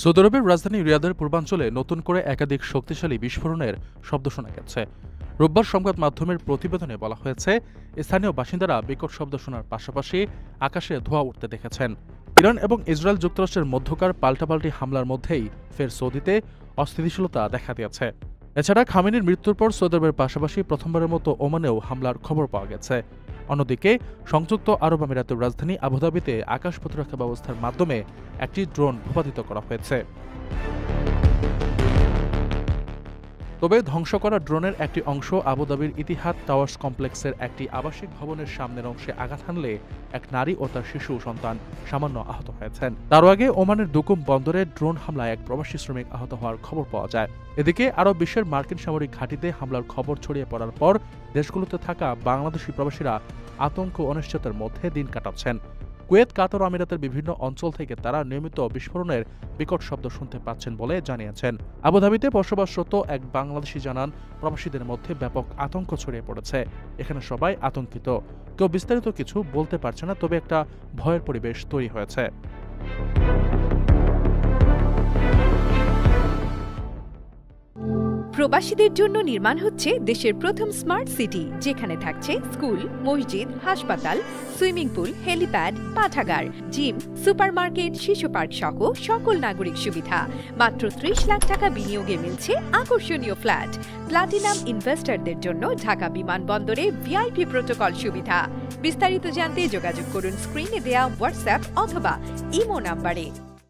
Saudi আরবের রাজধানী রিয়াদের পূর্বাঞ্চলে নতুন করে একাধিক শক্তিশালী বিস্ফোরণের শব্দ শোনা গেছে। রোববার সংবাদ মাধ্যমের প্রতিবেদনে বলা হয়েছে, স্থানীয় বাসিন্দারা বিকট শব্দ শোনার পাশাপাশি আকাশে ধোঁয়া উঠতে দেখেছেন। ইরান এবং ইসরায়েল যুক্তরাষ্ট্রের মধ্যকার পাল্টাপাল্টি হামলার মধ্যেই ফের সৌদিতে অস্থিতিশীলতা দেখা দিয়েছে। এছাড়া খামেনির মৃত্যুর পর সৌদি আরবের পাশাপাশি প্রথমবারের মতো ওমানেও হামলার খবর পাওয়া গেছে। অন্যদিকে সংযুক্ত আরব আমিরাতের রাজধানী আবুধাবিতে আকাশ প্রতিরক্ষা ব্যবস্থার মাধ্যমে একটি ড্রোন ভূপাতিত করা হয়েছে। তবে ধ্বংস করা ড্রোনের একটি অংশ আবুধাবির ইতিহাদ টাওয়ার্স কমপ্লেক্সের একটি আবাসিক ভবনের সামনের অংশে আঘাত হানলে এক নারী ও তার শিশু সন্তান সামান্য আহত হয়েছেন। তার আগে ওমানের দুকুম বন্দরে ড্রোন হামলায় এক প্রবাসী শ্রমিক আহত হওয়ার খবর পাওয়া যায়। এদিকে আরব বিশ্বের মার্কিন সামরিক ঘাঁটিতে হামলার খবর ছড়িয়ে পড়ার পর দেশগুলোতে থাকা বাংলাদেশি প্রবাসীরা আতঙ্ক ও অনিশ্চয়তার মধ্যে দিন কাটাচ্ছেন। কুয়েত, কাতার ও আমিরাতের বিভিন্ন অঞ্চল থেকে তারা নিয়মিত বিস্ফোরণের বিকট শব্দ শুনতে পাচ্ছেন বলে জানিয়েছেন। আবুধাবিতে বসবাসরত এক বাংলাদেশি জানান, প্রবাসীদের মধ্যে ব্যাপক আতঙ্ক ছড়িয়ে পড়েছে। এখানে সবাই আতঙ্কিত, কেউ বিস্তারিত কিছু বলতে পারছে না, তবে একটা ভয়ের পরিবেশ তৈরি হয়েছে। প্রবাসীদের জন্য নির্মাণ হচ্ছে দেশের প্রথম স্মার্ট সিটি, যেখানে থাকছে স্কুল, মসজিদ, হাসপাতাল, সুইমিং পুল, হেলিপ্যাড, পাঠাগার, জিম, সুপারমার্কেট, শিশু পার্ক সহ সকল নাগরিক সুবিধা। মাত্র ৩০ লাখ টাকা বিনিয়োগে মিলছে আকর্ষণীয় ফ্ল্যাট। প্লাটিনাম ইনভেস্টরদের জন্য ঢাকা বিমানবন্দরে ভিআইপি প্রোটোকল সুবিধা। বিস্তারিত জানতে যোগাযোগ করুন স্ক্রিনে দেয়া হোয়াটসঅ্যাপ অথবা ইমো নাম্বারে।